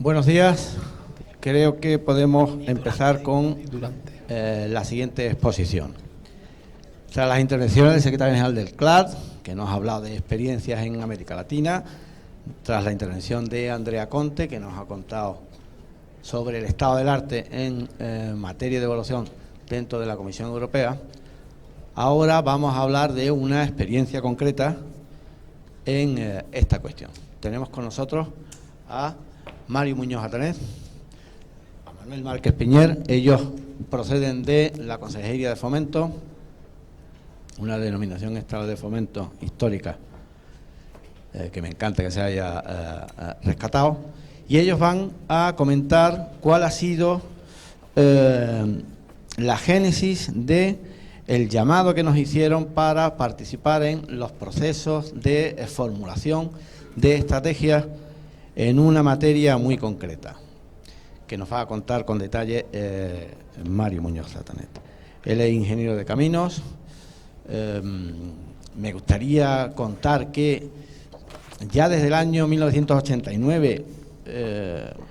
Buenos días. Creo que podemos empezar con la siguiente exposición. Tras las intervenciones del secretario general del CLAD, que nos ha hablado de experiencias en América Latina, tras la intervención de Andrea Conte, que nos ha contado sobre el estado del arte en materia de evaluación dentro de la Comisión Europea, ahora vamos a hablar de una experiencia concreta en esta cuestión. Tenemos con nosotros a Mario Muñoz Atanés, a Manuel Márquez Piñer. Ellos proceden de la Consejería de Fomento, una denominación estatal de fomento histórica que me encanta que se haya rescatado, y ellos van a comentar cuál ha sido la génesis de el llamado que nos hicieron para participar en los procesos de formulación de estrategias en una materia muy concreta, que nos va a contar con detalle Mario Muñoz Atanés. Él es ingeniero de caminos. Me gustaría contar que ya desde el año 1989,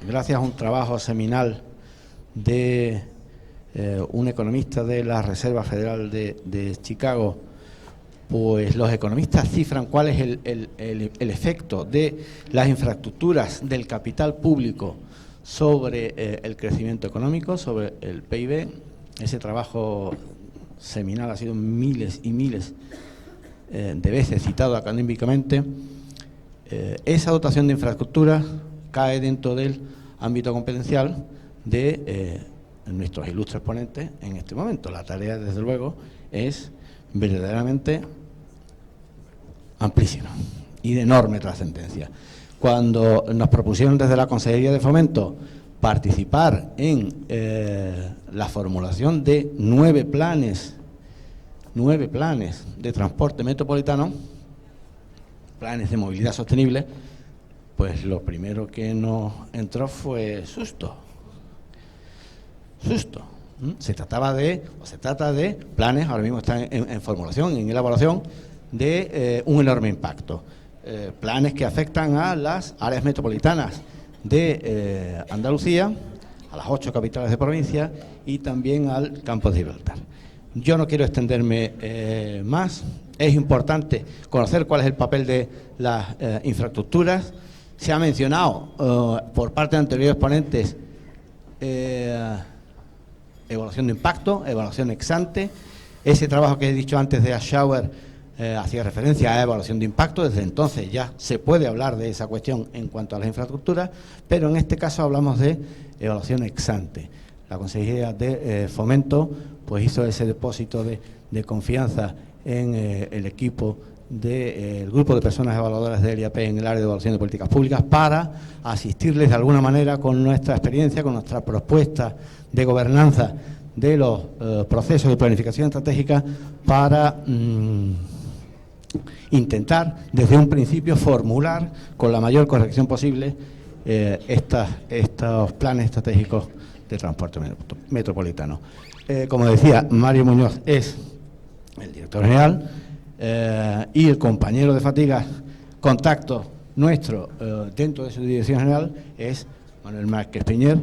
gracias a un trabajo seminal de un economista de la Reserva Federal de Chicago, pues los economistas cifran cuál es el efecto de las infraestructuras del capital público sobre el crecimiento económico, sobre el PIB. Ese trabajo seminal ha sido miles y miles de veces citado académicamente. Esa dotación de infraestructuras cae dentro del ámbito competencial de nuestros ilustres ponentes en este momento. La tarea, desde luego, es verdaderamente amplísima y de enorme trascendencia. Cuando nos propusieron desde la Consejería de Fomento participar en la formulación de 9 planes de transporte metropolitano, planes de movilidad sostenible, pues lo primero que nos entró fue susto. Se trata de planes, ahora mismo están en formulación, en elaboración, de un enorme impacto. Planes que afectan a las áreas metropolitanas de Andalucía, a las 8 capitales de provincia y también al campo de Gibraltar. Yo no quiero extenderme más. Es importante conocer cuál es el papel de las infraestructuras. Se ha mencionado por parte de anteriores ponentes evaluación de impacto, evaluación ex ante. Ese trabajo que he dicho antes de Aschauer hacía referencia a evaluación de impacto. Desde entonces ya se puede hablar de esa cuestión en cuanto a las infraestructuras, pero en este caso hablamos de evaluación ex ante. La Consejería de Fomento pues hizo ese depósito de confianza en el equipo del grupo de personas evaluadoras del IAP en el área de evaluación de políticas públicas para asistirles de alguna manera con nuestra experiencia, con nuestra propuesta de gobernanza de los procesos de planificación estratégica para intentar desde un principio formular con la mayor corrección posible estos planes estratégicos de transporte metropolitano. Como decía, Mario Muñoz es el director general y el compañero de fatigas, contacto nuestro dentro de su dirección general es Manuel Márquez Piñer,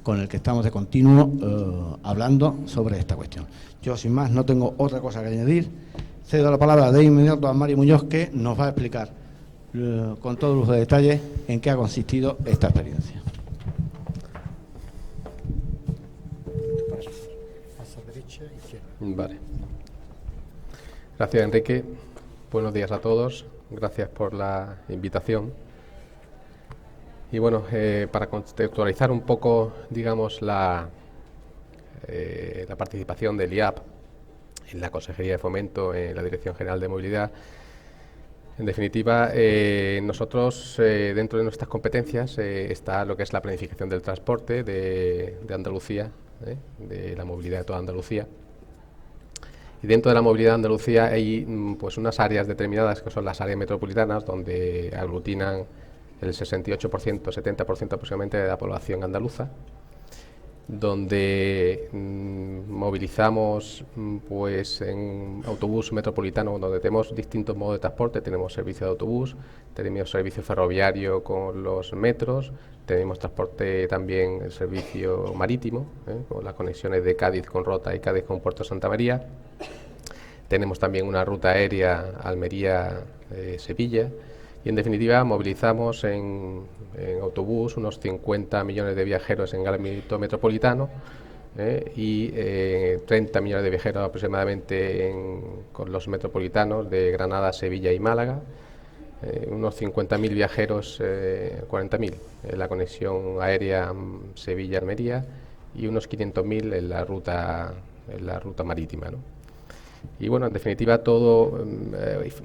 con el que estamos de continuo hablando sobre esta cuestión. Yo, sin más, no tengo otra cosa que añadir. Cedo la palabra de inmediato a Mario Muñoz, que nos va a explicar con todo lujo de detalles en qué ha consistido esta experiencia. Vale. Gracias, Enrique. Buenos días a todos. Gracias por la invitación. Y bueno, para contextualizar un poco, digamos, la participación del IAP en la Consejería de Fomento, en la Dirección General de Movilidad, en definitiva, nosotros, dentro de nuestras competencias, está lo que es la planificación del transporte de Andalucía, de la movilidad de toda Andalucía. Y dentro de la movilidad de Andalucía hay pues unas áreas determinadas que son las áreas metropolitanas, donde aglutinan el 68%, 70% aproximadamente de la población andaluza. donde movilizamos pues en autobús metropolitano, donde tenemos distintos modos de transporte. Tenemos servicio de autobús, tenemos servicio ferroviario con los metros, tenemos transporte también, el servicio marítimo, con las conexiones de Cádiz con Rota y Cádiz con Puerto Santa María. Tenemos también una ruta aérea Almería-Sevilla. Y en definitiva movilizamos en autobús unos 50 millones de viajeros en el ámbito metropolitano, y 30 millones de viajeros aproximadamente con los metropolitanos de Granada, Sevilla y Málaga, unos 50.000 viajeros, 40.000 en la conexión aérea Sevilla-Almería y unos 500.000 en la ruta marítima, ¿no? Y bueno, en definitiva todo,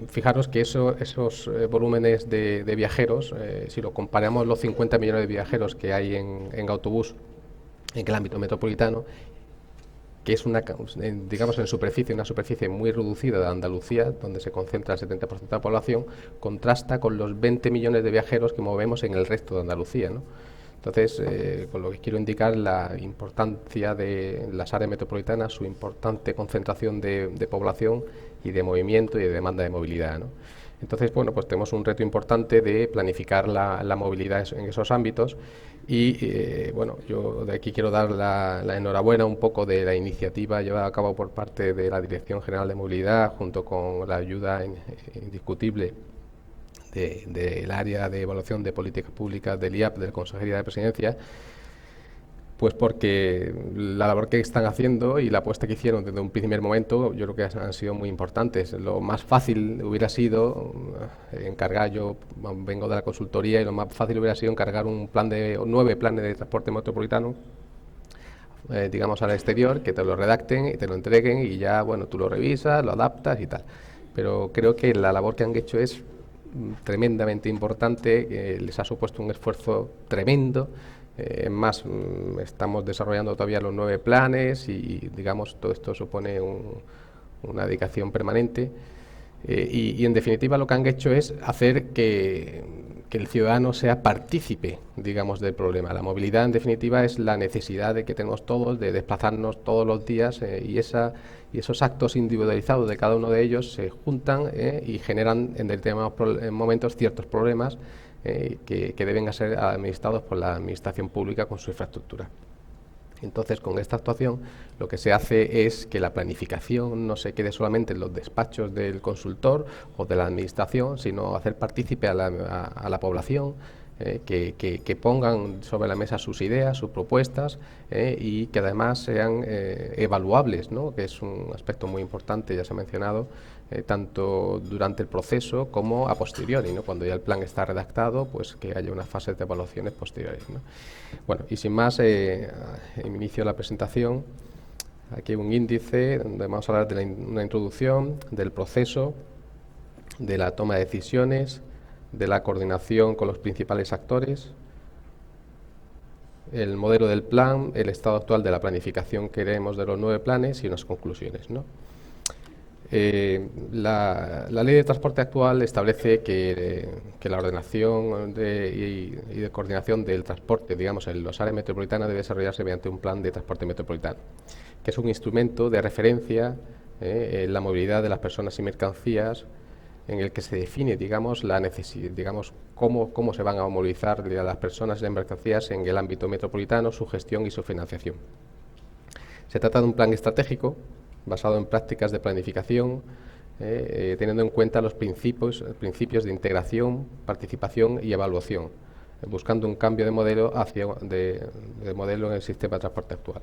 fijaros que esos volúmenes de viajeros, si lo comparamos los 50 millones de viajeros que hay en autobús en el ámbito metropolitano, que es digamos una superficie muy reducida de Andalucía, donde se concentra el 70% de la población, contrasta con los 20 millones de viajeros que movemos en el resto de Andalucía, ¿no? Entonces, con lo que quiero indicar la importancia de las áreas metropolitanas, su importante concentración de población y de movimiento y de demanda de movilidad, ¿no? Entonces, bueno, pues tenemos un reto importante de planificar la movilidad en esos ámbitos y, bueno, yo de aquí quiero dar la enhorabuena un poco de la iniciativa llevada a cabo por parte de la Dirección General de Movilidad, junto con la ayuda indiscutible del área de evaluación de políticas públicas del IAP, de la Consejería de Presidencia, pues porque la labor que están haciendo y la apuesta que hicieron desde un primer momento, yo creo que han sido muy importantes. Lo más fácil hubiera sido encargar, yo vengo de la consultoría, y lo más fácil hubiera sido encargar 9 planes de transporte metropolitano, digamos al exterior, que te lo redacten y te lo entreguen y ya, bueno, tú lo revisas, lo adaptas y tal. Pero creo que la labor que han hecho es tremendamente importante, les ha supuesto un esfuerzo tremendo. Es más, estamos desarrollando todavía los 9 planes y digamos todo esto supone una dedicación permanente, y en definitiva lo que han hecho es hacer que el ciudadano sea partícipe, digamos, del problema. La movilidad en definitiva es la necesidad de que tenemos todos de desplazarnos todos los días, y esos actos individualizados de cada uno de ellos se juntan y generan en determinados momentos ciertos problemas que deben ser administrados por la administración pública con su infraestructura. Entonces, con esta actuación lo que se hace es que la planificación no se quede solamente en los despachos del consultor o de la administración, sino hacer partícipe a la población, que pongan sobre la mesa sus ideas, sus propuestas, y que además sean evaluables, ¿no?, que es un aspecto muy importante, ya se ha mencionado, tanto durante el proceso como a posteriori, ¿no?, cuando ya el plan está redactado, pues que haya unas fases de evaluaciones posteriores, ¿no? Bueno, y sin más, inicio la presentación. Aquí hay un índice donde vamos a hablar de una introducción del proceso, de la toma de decisiones, de la coordinación con los principales actores, el modelo del plan, el estado actual de la planificación que queremos de los 9 planes y unas conclusiones, ¿no? La ley de transporte actual establece que la ordenación y de coordinación del transporte, digamos, en las áreas metropolitanas debe desarrollarse mediante un plan de transporte metropolitano, que es un instrumento de referencia en la movilidad de las personas y mercancías, en el que se define, digamos, la necesidad, digamos, cómo se van a movilizar las personas y las mercancías en el ámbito metropolitano, su gestión y su financiación. Se trata de un plan estratégico basado en prácticas de planificación, teniendo en cuenta los principios de integración, participación y evaluación, buscando un cambio de modelo modelo en el sistema de transporte actual.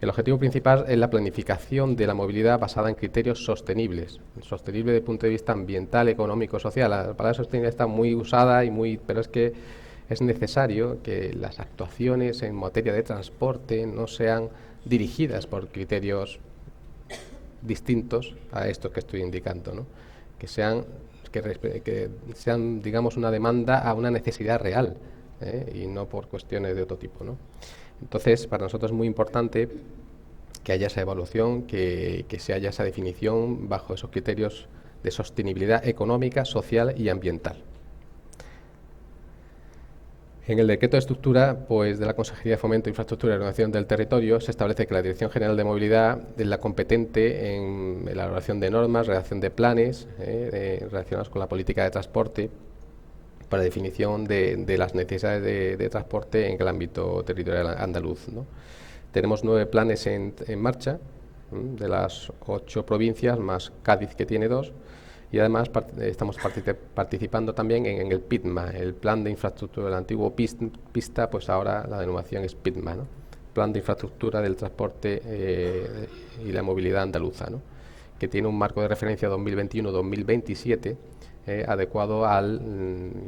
El objetivo principal es la planificación de la movilidad basada en criterios sostenibles, sostenible desde el punto de vista ambiental, económico, social. La palabra sostenible está muy usada pero es que es necesario que las actuaciones en materia de transporte no sean dirigidas por criterios distintos a estos que estoy indicando, ¿no? Que sean, digamos, una demanda a una necesidad real, y no por cuestiones de otro tipo, ¿no? Entonces, para nosotros es muy importante que haya esa evaluación, que se haya esa definición bajo esos criterios de sostenibilidad económica, social y ambiental. En el decreto de estructura pues, de la Consejería de Fomento, Infraestructura y Ordenación del Territorio se establece que la Dirección General de Movilidad es la competente en la elaboración de normas, redacción de planes relacionados con la política de transporte para definición de las necesidades de transporte en el ámbito territorial andaluz, ¿no? Tenemos 9 planes en marcha, de las 8 provincias, más Cádiz, que tiene 2, y además estamos participando también en el PITMA, el Plan de Infraestructura del antiguo PISTA, pues ahora la denominación es PITMA, ¿no? Plan de Infraestructura del Transporte y la Movilidad Andaluza, ¿no? Que tiene un marco de referencia 2021-2027 adecuado al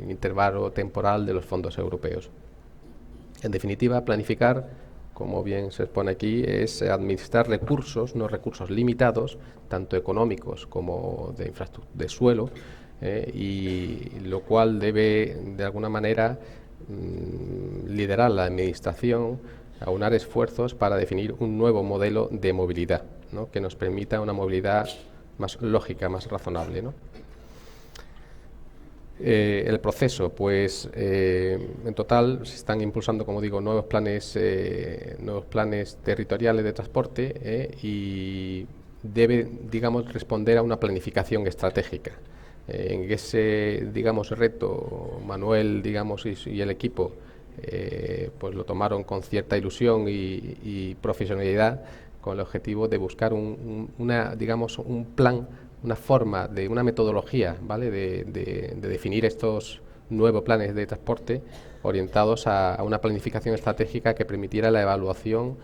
intervalo temporal de los fondos europeos. En definitiva, planificar, como bien se expone aquí, es administrar recursos, no recursos limitados, tanto económicos como de infraestructura, de suelo, y lo cual debe, de alguna manera, liderar la Administración, aunar esfuerzos para definir un nuevo modelo de movilidad, ¿no? Que nos permita una movilidad más lógica, más razonable, ¿no? El proceso, pues en total se están impulsando, como digo, nuevos planes territoriales de transporte y debe, digamos, responder a una planificación estratégica. En ese, digamos, reto, Manuel, digamos, y el equipo pues lo tomaron con cierta ilusión y profesionalidad, con el objetivo de buscar digamos, un plan, una forma, una metodología, ¿vale?, de definir estos nuevos planes de transporte orientados a una planificación estratégica que permitiera la evaluación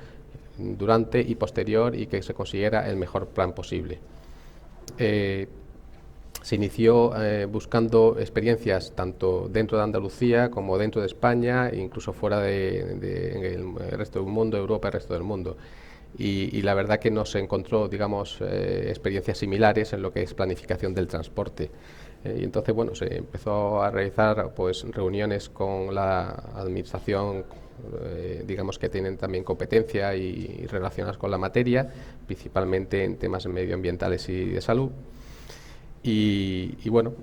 durante y posterior y que se consiguiera el mejor plan posible. Se inició buscando experiencias tanto dentro de Andalucía como dentro de España e incluso fuera en el resto del mundo, Europa y el resto del mundo. Y la verdad que no se encontró, digamos, experiencias similares en lo que es planificación del transporte. Y entonces, bueno, se empezó a realizar pues reuniones con la administración, digamos, que tienen también competencia y relacionadas con la materia, principalmente en temas medioambientales y de salud. Y bueno,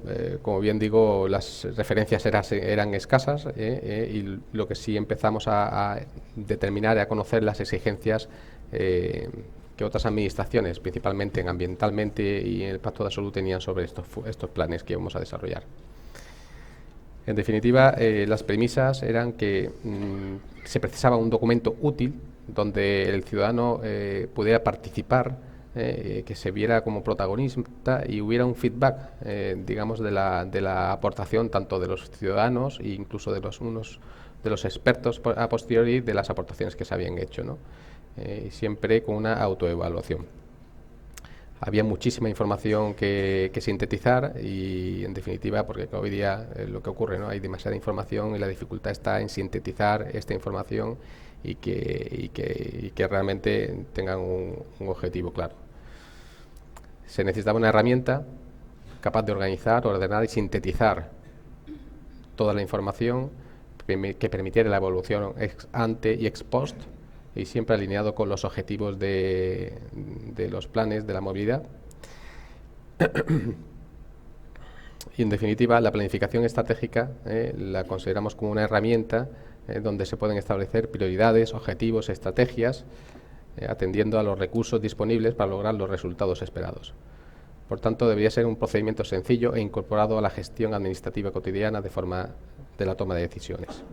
como bien digo, las referencias eran escasas y lo que sí empezamos a determinar y a conocer las exigencias que otras administraciones, principalmente ambientalmente y en el Pacto de Salud, tenían sobre estos planes que íbamos a desarrollar. En definitiva, las premisas eran que se precisaba un documento útil donde el ciudadano pudiera participar, que se viera como protagonista y hubiera un feedback, digamos, de la aportación tanto de los ciudadanos e incluso de los expertos a posteriori de las aportaciones que se habían hecho, ¿no? Y siempre con una autoevaluación. Había muchísima información que sintetizar y, en definitiva, porque hoy día lo que ocurre, ¿no?, hay demasiada información y la dificultad está en sintetizar esta información y que realmente tengan un objetivo claro. Se necesitaba una herramienta capaz de organizar, ordenar y sintetizar toda la información que permitiera la evaluación ex ante y ex post, y siempre alineado con los objetivos de los planes de la movilidad. Y, en definitiva, la planificación estratégica la consideramos como una herramienta donde se pueden establecer prioridades, objetivos, estrategias, atendiendo a los recursos disponibles para lograr los resultados esperados. Por tanto, debería ser un procedimiento sencillo e incorporado a la gestión administrativa cotidiana de forma de la toma de decisiones.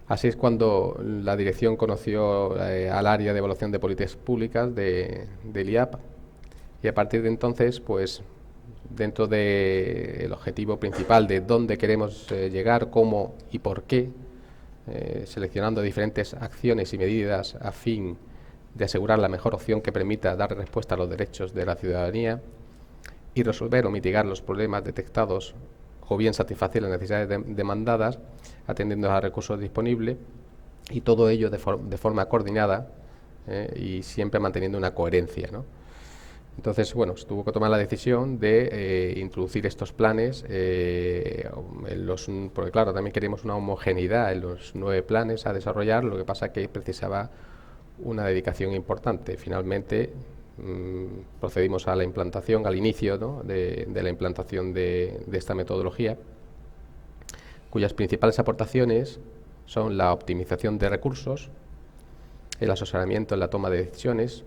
Así es cuando la dirección conoció al área de evaluación de políticas públicas del IAP, y a partir de entonces, pues, dentro del objetivo principal de dónde queremos llegar, cómo y por qué, seleccionando diferentes acciones y medidas a fin de asegurar la mejor opción que permita dar respuesta a los derechos de la ciudadanía y resolver o mitigar los problemas detectados o bien satisfacer las necesidades demandadas atendiendo a recursos disponibles, y todo ello de forma coordinada y siempre manteniendo una coherencia, ¿no? Entonces, bueno, se tuvo que tomar la decisión de introducir estos planes, porque claro, también queríamos una homogeneidad en los 9 planes a desarrollar, lo que pasa que precisaba una dedicación importante. Finalmente procedimos a la implantación, al inicio, ¿no?, de la implantación de esta metodología, cuyas principales aportaciones son la optimización de recursos, el asesoramiento en la toma de decisiones,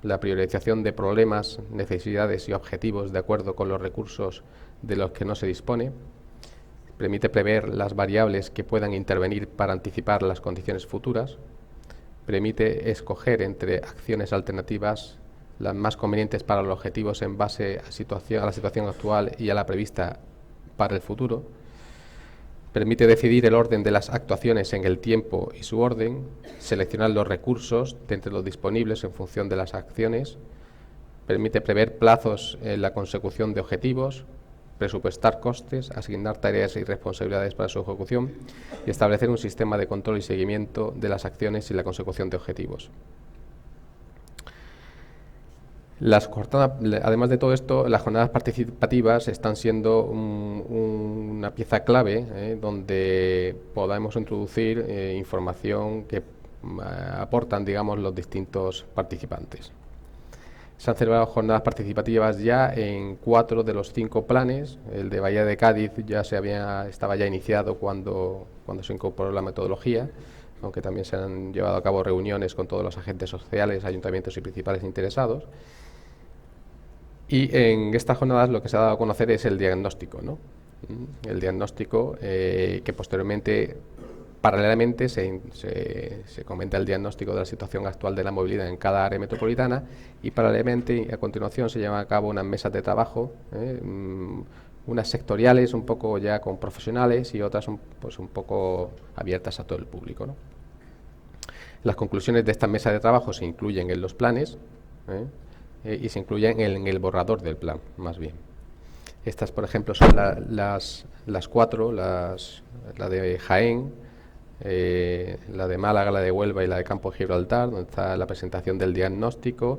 la priorización de problemas, necesidades y objetivos de acuerdo con los recursos de los que no se dispone, permite prever las variables que puedan intervenir para anticipar las condiciones futuras, permite escoger entre acciones alternativas las más convenientes para los objetivos en base a la situación actual y a la prevista para el futuro, permite decidir el orden de las actuaciones en el tiempo y su orden, seleccionar los recursos de entre los disponibles en función de las acciones, permite prever plazos en la consecución de objetivos, presupuestar costes, asignar tareas y responsabilidades para su ejecución y establecer un sistema de control y seguimiento de las acciones y la consecución de objetivos. Además de todo esto, las jornadas participativas están siendo una pieza clave donde podamos introducir información que aportan, digamos, los distintos participantes. Se han celebrado jornadas participativas ya en 4 de los 5 planes. El de Bahía de Cádiz ya estaba ya iniciado cuando se incorporó la metodología, aunque también se han llevado a cabo reuniones con todos los agentes sociales, ayuntamientos y principales interesados. Y en estas jornadas lo que se ha dado a conocer es el diagnóstico, ¿no? El diagnóstico que posteriormente, paralelamente, se comenta el diagnóstico de la situación actual de la movilidad en cada área metropolitana y paralelamente, a continuación, se llevan a cabo unas mesas de trabajo, unas sectoriales un poco ya con profesionales y otras pues un poco abiertas a todo el público, ¿no? Las conclusiones de estas mesas de trabajo se incluyen en los planes, y se incluyen en el borrador del plan, más bien. Estas, por ejemplo, son las 4, la de Jaén, la de Málaga, la de Huelva y la de Campo Gibraltar, donde está la presentación del diagnóstico.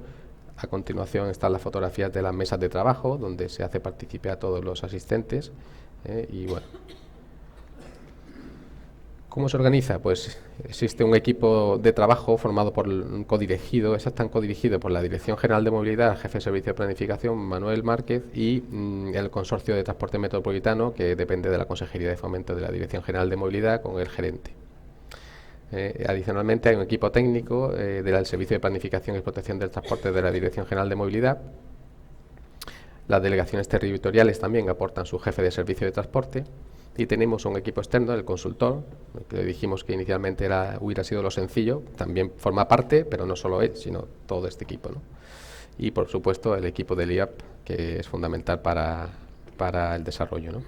A continuación están las fotografías de las mesas de trabajo, donde se hace partícipe a todos los asistentes. Y bueno, ¿cómo se organiza? Pues existe un equipo de trabajo formado por están codirigidos por la Dirección General de Movilidad, jefe de Servicio de Planificación, Manuel Márquez, y el Consorcio de Transporte Metropolitano, que depende de la Consejería de Fomento de la Dirección General de Movilidad, con el gerente. Adicionalmente hay un equipo técnico del Servicio de Planificación y Protección del Transporte de la Dirección General de Movilidad. Las delegaciones territoriales también aportan su jefe de servicio de transporte. Y tenemos un equipo externo, el consultor, que dijimos que inicialmente hubiera sido lo sencillo, también forma parte, pero no solo él, sino todo este equipo, ¿no? Y por supuesto el equipo del IAP, que es fundamental para el desarrollo, ¿no?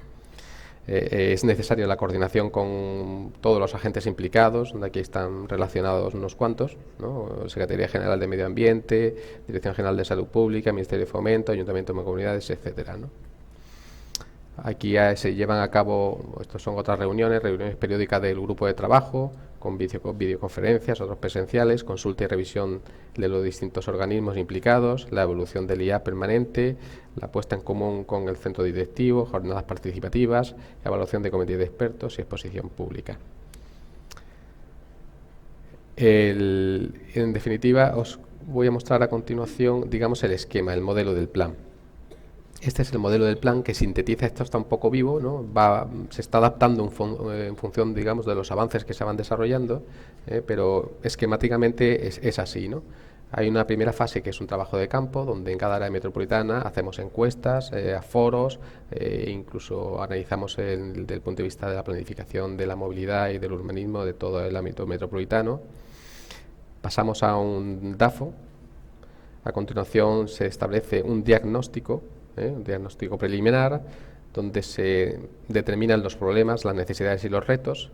Es necesaria la coordinación con todos los agentes implicados, donde aquí están relacionados unos cuantos, ¿no? Secretaría General de Medio Ambiente, Dirección General de Salud Pública, Ministerio de Fomento, Ayuntamiento de Comunidades, etcétera, ¿no? Aquí se llevan a cabo, estas son otras reuniones periódicas del grupo de trabajo, con videoconferencias, otros presenciales, consulta y revisión de los distintos organismos implicados, la evolución del IA permanente, la puesta en común con el centro directivo, jornadas participativas, evaluación de comités de expertos y exposición pública. En definitiva, os voy a mostrar a continuación, digamos, el esquema, el modelo del plan. Este es el modelo del plan que sintetiza, esto está un poco vivo, ¿no? Se está adaptando en función, digamos, de los avances que se van desarrollando, pero esquemáticamente es así, ¿no? Hay una primera fase que es un trabajo de campo, donde en cada área metropolitana hacemos encuestas, foros, incluso analizamos desde el punto de vista de la planificación de la movilidad y del urbanismo de todo el ámbito metropolitano. Pasamos a un DAFO. A continuación se establece un diagnóstico preliminar, donde se determinan los problemas, las necesidades y los retos,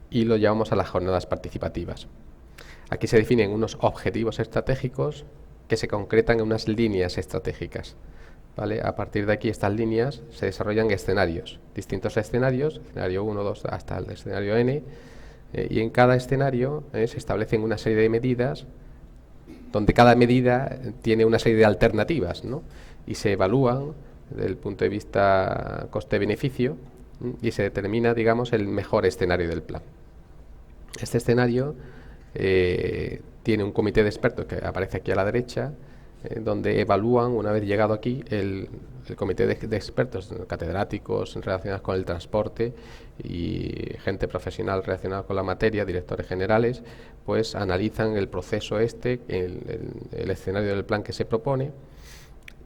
y lo llevamos a las jornadas participativas. Aquí se definen unos objetivos estratégicos que se concretan en unas líneas estratégicas, ¿vale? A partir de aquí, estas líneas se desarrollan escenarios, distintos escenarios, escenario 1, 2, hasta el escenario N, y en cada escenario se establecen una serie de medidas, donde cada medida tiene una serie de alternativas, ¿no? Y se evalúan desde el punto de vista coste-beneficio y se determina, digamos, el mejor escenario del plan. Este escenario tiene un comité de expertos que aparece aquí a la derecha, donde evalúan, una vez llegado aquí, el comité de expertos, catedráticos relacionados con el transporte y gente profesional relacionada con la materia, directores generales, pues analizan el proceso el escenario del plan que se propone,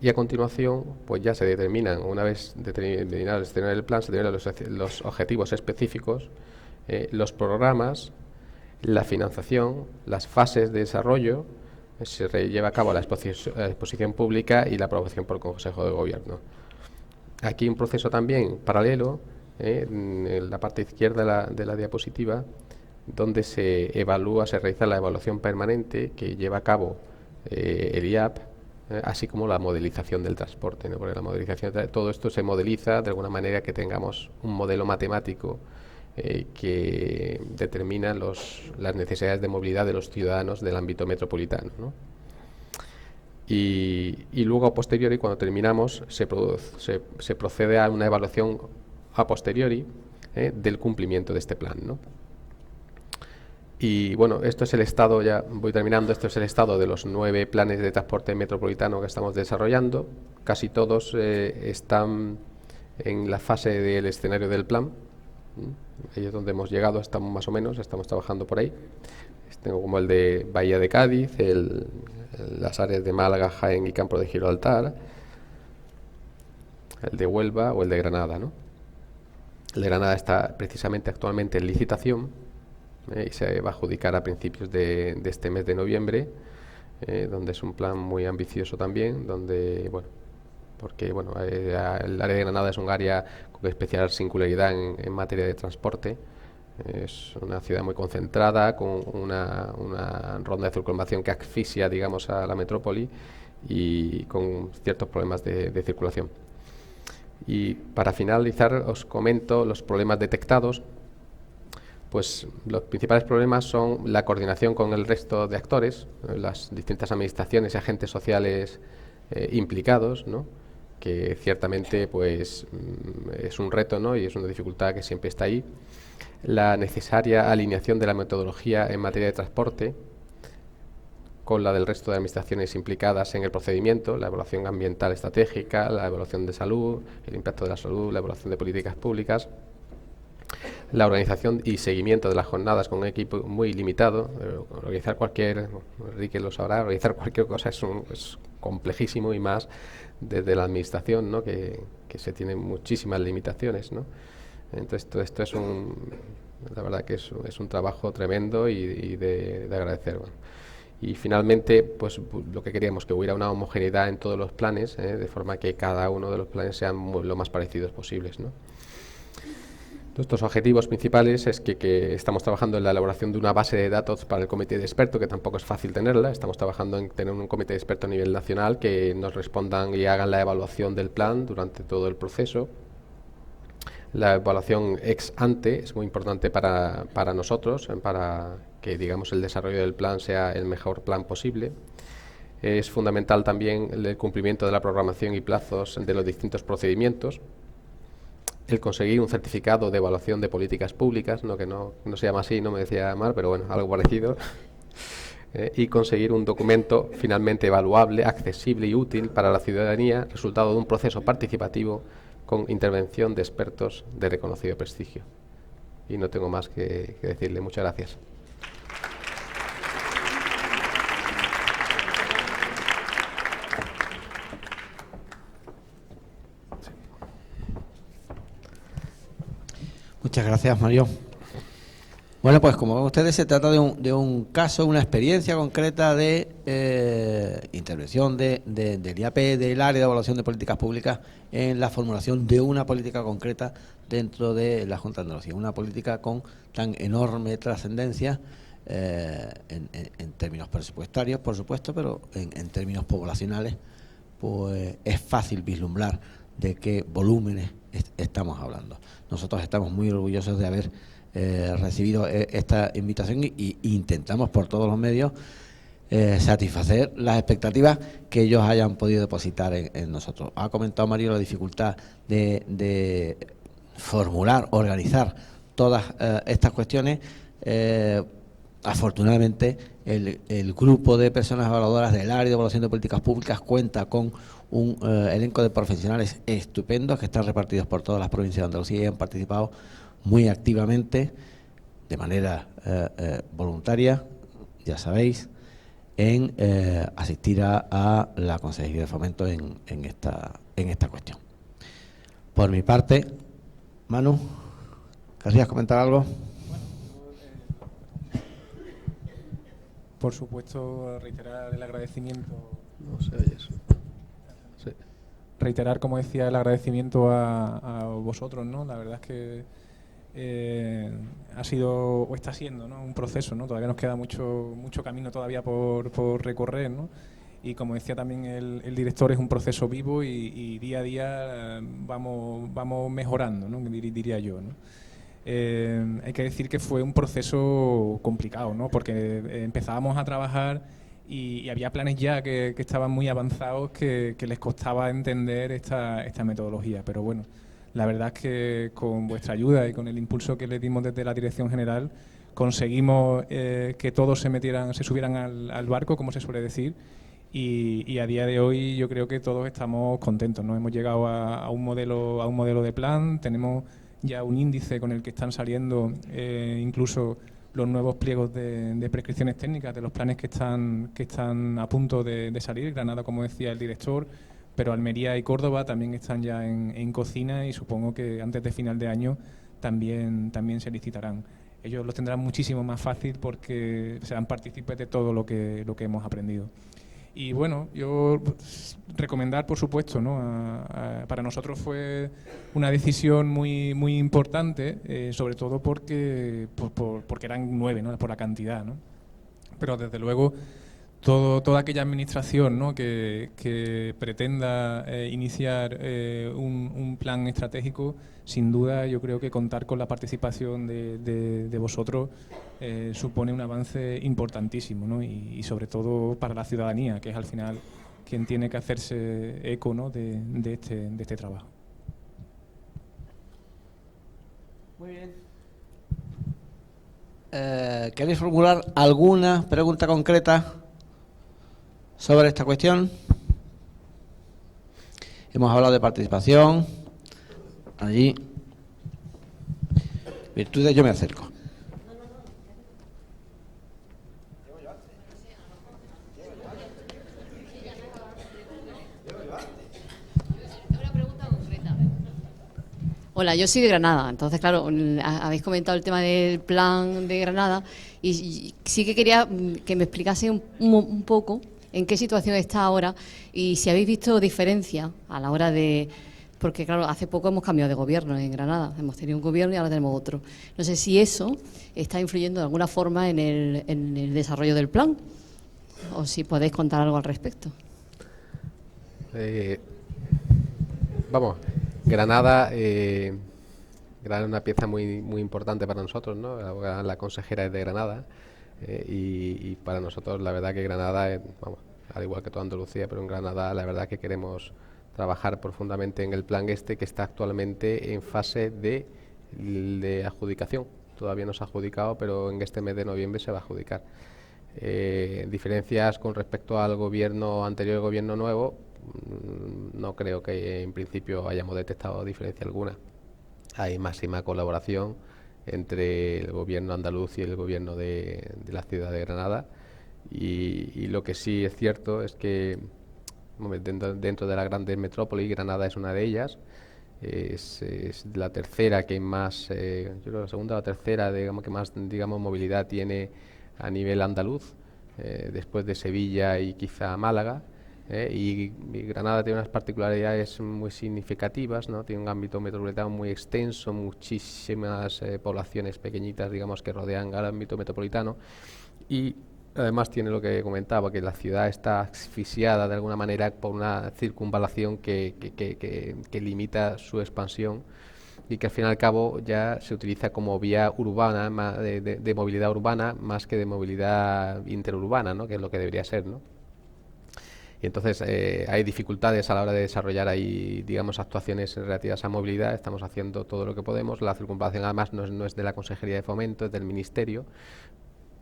y a continuación pues ya se determinan, una vez determinado el escenario del plan, se determinan los objetivos específicos, los programas, la financiación, las fases de desarrollo. Se lleva a cabo la exposición pública y la aprobación por el Consejo de Gobierno. Aquí un proceso también paralelo, en la parte izquierda de la diapositiva, donde se realiza la evaluación permanente que lleva a cabo el IAP, así como la modelización del transporte, ¿no? Porque la modelización, todo esto se modeliza de alguna manera que tengamos un modelo matemático que determina las necesidades de movilidad de los ciudadanos del ámbito metropolitano, ¿no? Y luego, a posteriori, cuando terminamos, se procede a una evaluación a posteriori del cumplimiento de este plan, ¿no? Y bueno, esto es el estado, ya voy terminando, esto es el estado de los 9 planes de transporte metropolitano que estamos desarrollando. Casi todos están en la fase del escenario del plan. Ahí es donde hemos llegado, estamos más o menos, estamos trabajando por ahí. Tengo como el de Bahía de Cádiz, las áreas de Málaga, Jaén y Campo de Gibraltar, el de Huelva o el de Granada, ¿no? El de Granada está precisamente actualmente en licitación y se va a adjudicar a principios de este mes de noviembre, donde es un plan muy ambicioso también, donde, bueno, porque bueno, el área de Granada es un área con especial singularidad en materia de transporte. Es una ciudad muy concentrada, con una ronda de circunvalación que asfixia, digamos, a la metrópoli y con ciertos problemas de circulación. Y para finalizar os comento los problemas detectados. Pues los principales problemas son la coordinación con el resto de actores, las distintas administraciones y agentes sociales implicados, ¿no? Que ciertamente pues es un reto, ¿no? Y es una dificultad que siempre está ahí. La necesaria alineación de la metodología en materia de transporte con la del resto de administraciones implicadas en el procedimiento, la evaluación ambiental estratégica, la evaluación de salud, el impacto de la salud, la evaluación de políticas públicas, la organización y seguimiento de las jornadas con un equipo muy limitado. Organizar Enrique lo sabrá, organizar cualquier cosa es complejísimo, y más desde la administración, ¿no? que se tienen muchísimas limitaciones, ¿no? Entonces todo esto la verdad que es un trabajo tremendo y de agradecer, bueno. Y finalmente, pues lo que queríamos, que hubiera una homogeneidad en todos los planes, de forma que cada uno de los planes sean lo más parecidos posibles, ¿no? Nuestros objetivos principales es que estamos trabajando en la elaboración de una base de datos para el comité de expertos, que tampoco es fácil tenerla. Estamos trabajando en tener un comité de expertos a nivel nacional que nos respondan y hagan la evaluación del plan durante todo el proceso. La evaluación ex ante es muy importante para nosotros, para que, digamos, el desarrollo del plan sea el mejor plan posible. Es fundamental también el cumplimiento de la programación y plazos de los distintos procedimientos. El conseguir un certificado de evaluación de políticas públicas, que no se llama así, no me decía Mar, pero bueno, algo parecido. Y conseguir un documento finalmente evaluable, accesible y útil para la ciudadanía, resultado de un proceso participativo con intervención de expertos de reconocido prestigio. Y no tengo más que decirle. Muchas gracias. Muchas gracias, Mario. Bueno, pues como ven ustedes, se trata de un caso, una experiencia concreta de intervención del IAP, del área de evaluación de políticas públicas, en la formulación de una política concreta dentro de la Junta de Andalucía. Una política con tan enorme trascendencia en términos presupuestarios, por supuesto, pero en términos poblacionales, pues es fácil vislumbrar de qué volúmenes estamos hablando. Nosotros estamos muy orgullosos de haber recibido esta invitación y intentamos por todos los medios satisfacer las expectativas que ellos hayan podido depositar en nosotros. Ha comentado Mario la dificultad de formular, organizar todas estas cuestiones. afortunadamente el grupo de personas evaluadoras del área de evaluación de políticas públicas cuenta con un elenco de profesionales estupendos que están repartidos por todas las provincias de Andalucía y han participado muy activamente, de manera voluntaria, ya sabéis, en asistir a la Consejería de Fomento en esta cuestión. Por mi parte, Manu, ¿querrías comentar algo? Por supuesto, reiterar el agradecimiento. No se oye eso. Sí. Reiterar, como decía, el agradecimiento a vosotros, ¿no? La verdad es que ha sido o está siendo, ¿no?, un proceso, ¿no? Todavía nos queda mucho camino todavía por recorrer, ¿no? Y como decía también el director, es un proceso vivo y día a día vamos mejorando, ¿no?, diría yo, ¿no? Hay que decir que fue un proceso complicado, ¿no?, porque empezábamos a trabajar y había planes ya que estaban muy avanzados que les costaba entender esta metodología, pero bueno, la verdad es que con vuestra ayuda y con el impulso que le dimos desde la Dirección General conseguimos que todos se subieran al barco, como se suele decir, y a día de hoy yo creo que todos estamos contentos, ¿no? Hemos llegado a un modelo de plan, tenemos ya un índice con el que están saliendo incluso los nuevos pliegos de prescripciones técnicas de los planes que están a punto de salir. Granada, como decía el director, pero Almería y Córdoba también están ya en cocina y supongo que antes de final de año también se licitarán. Ellos los tendrán muchísimo más fácil porque serán partícipes de todo lo que hemos aprendido. Y bueno, yo recomendar, por supuesto, ¿no? Para nosotros fue una decisión muy importante, sobre todo porque eran 9, ¿no?, por la cantidad, ¿no? Pero desde luego toda aquella administración, ¿no?, que pretenda iniciar un plan estratégico, sin duda yo creo que contar con la participación de vosotros supone un avance importantísimo, ¿no? Y sobre todo para la ciudadanía, que es al final quien tiene que hacerse eco, ¿no?, de este trabajo. Muy bien. ¿Queréis formular alguna pregunta concreta sobre esta cuestión? Hemos hablado de participación. Allí. Virtudes, yo me acerco. Hola, yo soy de Granada, entonces claro, habéis comentado el tema del plan de Granada y sí que quería que me explicase un poco en qué situación está ahora y si habéis visto diferencia a la hora de... Porque claro, hace poco hemos cambiado de gobierno en Granada, hemos tenido un gobierno y ahora tenemos otro. No sé si eso está influyendo de alguna forma en el desarrollo del plan o si podéis contar algo al respecto. Vamos, Granada es una pieza muy importante para nosotros, ¿no? La consejera es de Granada y para nosotros la verdad que Granada es, vamos, al igual que toda Andalucía, pero en Granada la verdad que queremos trabajar profundamente en el plan que está actualmente en fase de adjudicación. Todavía no se ha adjudicado, pero en este mes de noviembre se va a adjudicar. Diferencias con respecto al gobierno anterior y gobierno nuevo, no creo que en principio hayamos detectado diferencia alguna. Hay máxima colaboración entre el gobierno andaluz y el gobierno de la ciudad de Granada y lo que sí es cierto es que dentro de las grandes metrópolis, Granada es una de ellas, es la tercera que más, yo creo la segunda o la tercera, digamos, que más movilidad tiene a nivel andaluz, después de Sevilla y quizá Málaga. Y Granada tiene unas particularidades muy significativas, ¿no? Tiene un ámbito metropolitano muy extenso, muchísimas poblaciones pequeñitas, digamos, que rodean al ámbito metropolitano y además tiene lo que comentaba, que la ciudad está asfixiada de alguna manera por una circunvalación que limita su expansión y que al fin y al cabo ya se utiliza como vía urbana, de movilidad urbana, más que de movilidad interurbana, ¿no? Que es lo que debería ser, ¿no? Y entonces hay dificultades a la hora de desarrollar ahí, digamos, actuaciones relativas a movilidad. Estamos haciendo todo lo que podemos. La circunvalación además no es de la Consejería de Fomento, es del Ministerio,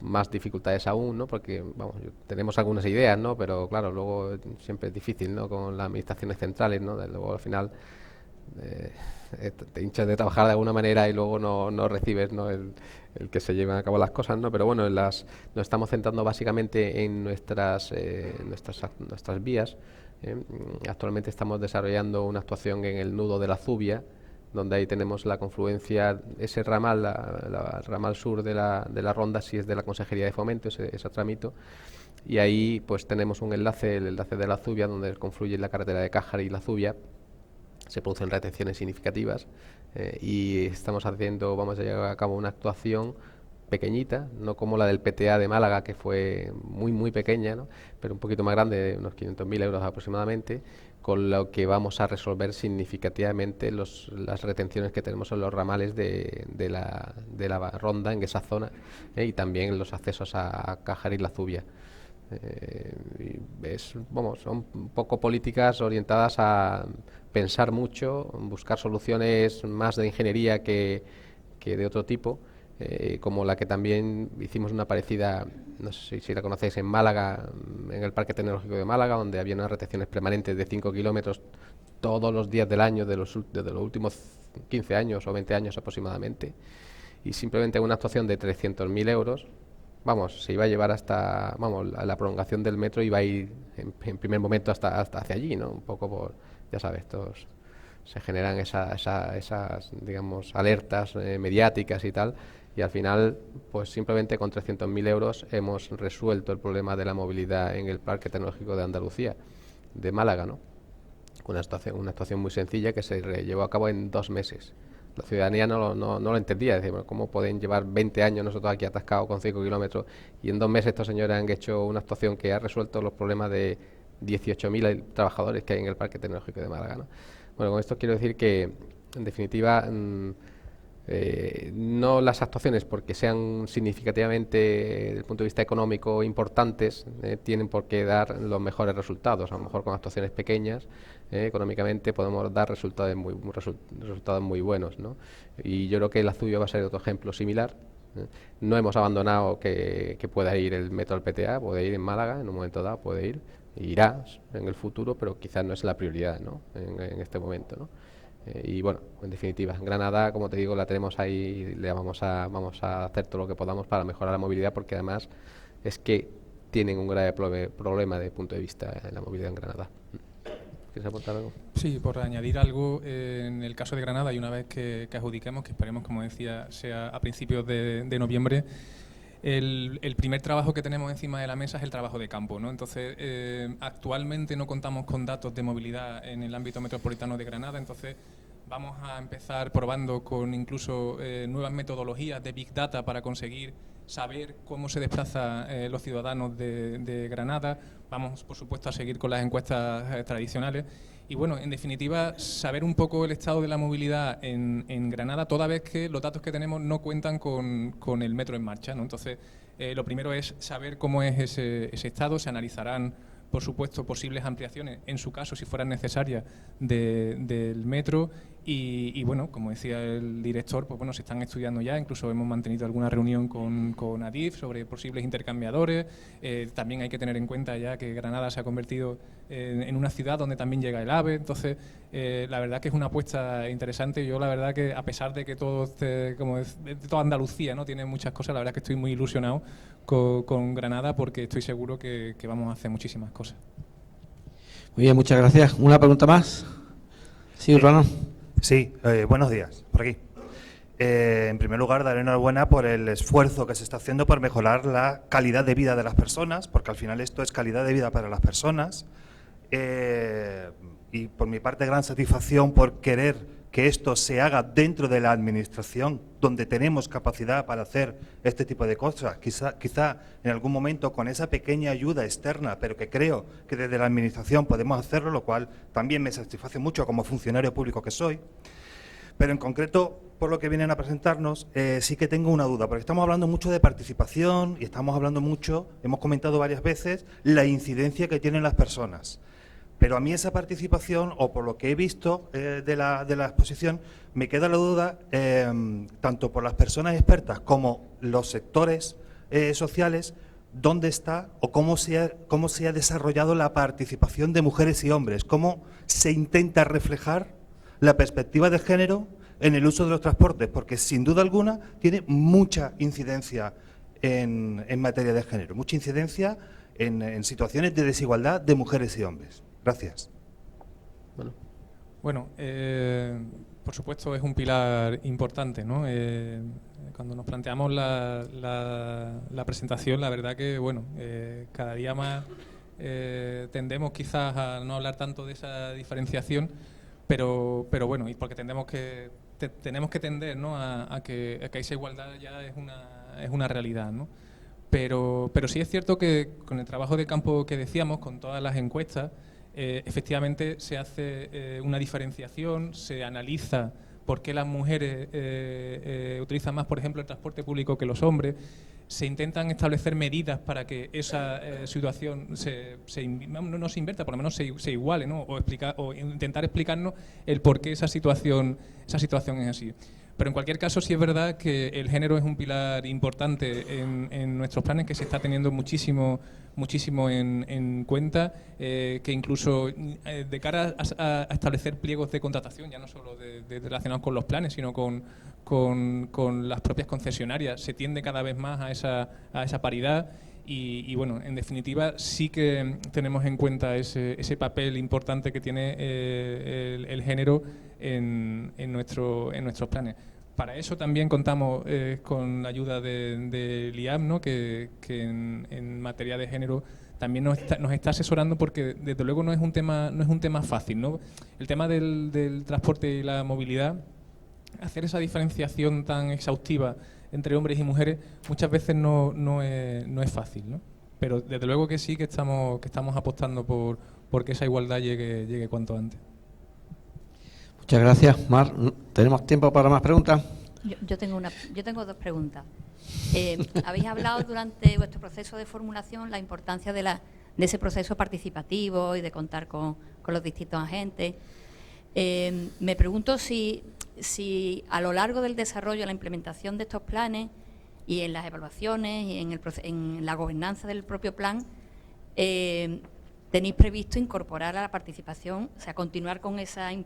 más dificultades aún, ¿no? Porque vamos, tenemos algunas ideas, ¿no? Pero claro, luego siempre es difícil, ¿no? Con las administraciones centrales, ¿no? Luego al final te hinchas de trabajar de alguna manera y luego no recibes, ¿no? el que se lleven a cabo las cosas, ¿no? Pero bueno, nos estamos centrando básicamente en nuestras vías. Actualmente estamos desarrollando una actuación en el nudo de la Zubia, donde ahí tenemos la confluencia, ese ramal, el ramal sur de la ronda, sí es de la Consejería de Fomento, ese tramito, y ahí pues tenemos un enlace, el enlace de la Zubia, donde confluye la carretera de Cájar y la Zubia. Se producen retenciones significativas y vamos a llevar a cabo una actuación pequeñita, no como la del PTA de Málaga, que fue muy pequeña, ¿no? Pero un poquito más grande, de unos 500.000 euros aproximadamente, con lo que vamos a resolver significativamente las retenciones que tenemos en los ramales de la ronda en esa zona y también los accesos a Cájar y la Zubia. Son un poco políticas orientadas a pensar mucho, buscar soluciones más de ingeniería que de otro tipo, como la que también hicimos una parecida, no sé si la conocéis, en Málaga, en el Parque Tecnológico de Málaga, donde había unas retenciones permanentes de 5 kilómetros todos los días del año desde los últimos 15 años o 20 años aproximadamente, y simplemente una actuación de 300.000 euros. Se iba a llevar hasta, la prolongación del metro iba a ir en primer momento hasta hacia allí, ¿no? Un poco ya sabes, se generan esas, digamos, alertas mediáticas y tal, y al final, pues simplemente con 300.000 euros hemos resuelto el problema de la movilidad en el Parque Tecnológico de Andalucía, de Málaga, ¿no? Una actuación muy sencilla que se llevó a cabo en 2 meses. La ciudadanía no lo entendía, decía, bueno, ¿cómo pueden llevar 20 años nosotros aquí atascados con 5 kilómetros y en 2 meses estos señores han hecho una actuación que ha resuelto los problemas de 18.000 trabajadores que hay en el Parque Tecnológico de Málaga, ¿no? Bueno, con esto quiero decir que, en definitiva, no las actuaciones, porque sean significativamente, desde el punto de vista económico, importantes, tienen por qué dar los mejores resultados. A lo mejor con actuaciones pequeñas, económicamente, podemos dar resultados muy buenos, ¿no? Y yo creo que la Zubia va a ser otro ejemplo similar. No hemos abandonado que pueda ir el metro al PTA, puede ir en Málaga, en un momento dado puede ir, irá en el futuro, pero quizás no es la prioridad, ¿no? en este momento, ¿no? Y bueno, en definitiva, en Granada, como te digo, la tenemos ahí, vamos a hacer todo lo que podamos para mejorar la movilidad, porque además es que tienen un grave problema desde el punto de vista de la movilidad en Granada. ¿Quieres aportar algo? Sí, por añadir algo, en el caso de Granada, y una vez que adjudiquemos, que esperemos, como decía, sea a principios de noviembre, el primer trabajo que tenemos encima de la mesa es el trabajo de campo, ¿no? Entonces, actualmente no contamos con datos de movilidad en el ámbito metropolitano de Granada, entonces vamos a empezar probando con incluso nuevas metodologías de Big Data para conseguir saber cómo se desplazan los ciudadanos de Granada. Vamos, por supuesto, a seguir con las encuestas tradicionales. Y bueno, en definitiva, saber un poco el estado de la movilidad en Granada, toda vez que los datos que tenemos no cuentan con el metro en marcha, ¿no? Entonces, lo primero es saber cómo es ese estado. Se analizarán, por supuesto, posibles ampliaciones, en su caso, si fueran necesarias, del metro. Y bueno, como decía el director, pues bueno, se están estudiando ya, incluso hemos mantenido alguna reunión con Adif sobre posibles intercambiadores. También hay que tener en cuenta ya que Granada se ha convertido en una ciudad donde también llega el AVE, entonces la verdad que es una apuesta interesante. Yo la verdad que, a pesar de que toda Andalucía, ¿no?, tiene muchas cosas, la verdad que estoy muy ilusionado con Granada, porque estoy seguro que vamos a hacer muchísimas cosas. Muy bien, muchas gracias. ¿Una pregunta más? Sí, Ronald. Sí, buenos días, por aquí. En primer lugar, daré enhorabuena por el esfuerzo que se está haciendo por mejorar la calidad de vida de las personas, porque al final esto es calidad de vida para las personas. Y por mi parte, gran satisfacción por querer que esto se haga dentro de la Administración, donde tenemos capacidad para hacer este tipo de cosas. Quizá en algún momento con esa pequeña ayuda externa, pero que creo que desde la Administración podemos hacerlo, lo cual también me satisface mucho como funcionario público que soy. Pero en concreto, por lo que vienen a presentarnos, sí que tengo una duda, porque estamos hablando mucho de participación y estamos hablando mucho, hemos comentado varias veces, la incidencia que tienen las personas. Pero a mí esa participación, o por lo que he visto de la exposición, me queda la duda, tanto por las personas expertas como los sectores sociales, ¿dónde está o cómo se ha desarrollado la participación de mujeres y hombres? ¿Cómo se intenta reflejar la perspectiva de género en el uso de los transportes? Porque sin duda alguna tiene mucha incidencia en materia de género, mucha incidencia en situaciones de desigualdad de mujeres y hombres. Gracias. Bueno, por supuesto es un pilar importante, ¿no? Cuando nos planteamos la presentación, la verdad que, bueno, cada día más tendemos quizás a no hablar tanto de esa diferenciación, pero bueno, y porque tenemos que tender, ¿no?, a que esa igualdad ya es una realidad, ¿no? Pero sí es cierto que con el trabajo de campo que decíamos, con todas las encuestas, efectivamente se hace una diferenciación, se analiza por qué las mujeres utilizan más, por ejemplo, el transporte público que los hombres. Se intentan establecer medidas para que esa situación no se invierta, por lo menos se iguale, ¿no? O intentar explicarnos el por qué esa situación es así. Pero en cualquier caso sí es verdad que el género es un pilar importante en nuestros planes, que se está teniendo muchísimo en cuenta, que incluso de cara a establecer pliegos de contratación, ya no solo relacionados con los planes, sino con las propias concesionarias, se tiende cada vez más a esa paridad. Y bueno, en definitiva sí que tenemos en cuenta ese papel importante que tiene el género en nuestros planes. Para eso también contamos con la ayuda del IAM, ¿no?, que en materia de género también nos está asesorando, porque desde luego no es un tema fácil, ¿no? El tema del transporte y la movilidad, hacer esa diferenciación tan exhaustiva entre hombres y mujeres muchas veces no es fácil, ¿no? Pero desde luego que sí que estamos apostando por que esa igualdad llegue cuanto antes. Muchas gracias, Mar. ¿Tenemos tiempo para más preguntas? Yo tengo dos preguntas. Habéis hablado durante vuestro proceso de formulación la importancia de ese proceso participativo y de contar con los distintos agentes. Me pregunto si a lo largo del desarrollo, la implementación de estos planes y en las evaluaciones y en la gobernanza del propio plan, tenéis previsto incorporar a la participación, o sea, continuar con ese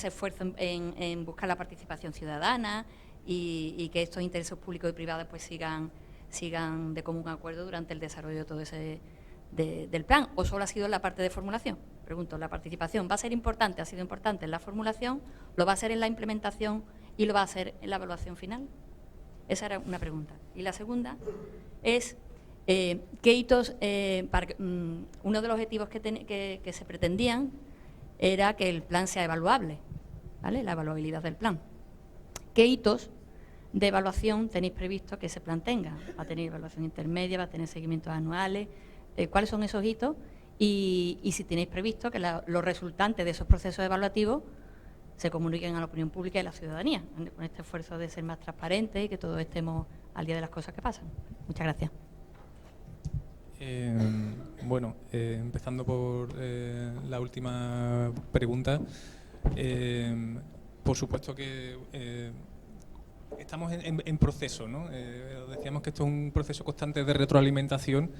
esfuerzo en buscar la participación ciudadana y que estos intereses públicos y privados pues sigan de común acuerdo durante el desarrollo de todo ese del plan, o solo ha sido en la parte de formulación. Pregunto, ¿la participación va a ser importante, ha sido importante en la formulación, lo va a ser en la implementación y lo va a ser en la evaluación final? Esa era una pregunta. Y la segunda es, ¿qué hitos, uno de los objetivos que se pretendían era que el plan sea evaluable, ¿vale?, la evaluabilidad del plan. ¿Qué hitos de evaluación tenéis previsto que ese plan tenga? ¿Va a tener evaluación intermedia, va a tener seguimientos anuales? ¿Cuáles son esos hitos? Y si tenéis previsto que los resultantes de esos procesos evaluativos se comuniquen a la opinión pública y a la ciudadanía, con este esfuerzo de ser más transparentes y que todos estemos al día de las cosas que pasan. Muchas gracias. Bueno, empezando por la última pregunta, por supuesto que estamos en proceso, ¿no? Decíamos que esto es un proceso constante de retroalimentación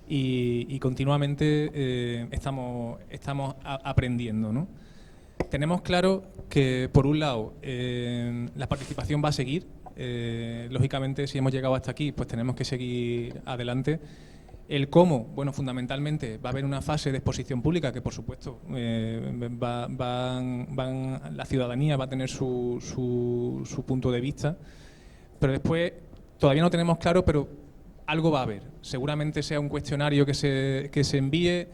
y continuamente estamos aprendiendo, ¿no? Tenemos claro que, por un lado, la participación va a seguir. Lógicamente, si hemos llegado hasta aquí, pues tenemos que seguir adelante. El cómo, bueno, fundamentalmente va a haber una fase de exposición pública que, por supuesto, la ciudadanía va a tener su punto de vista, pero después todavía no tenemos claro, pero algo va a haber. Seguramente sea un cuestionario que se envíe.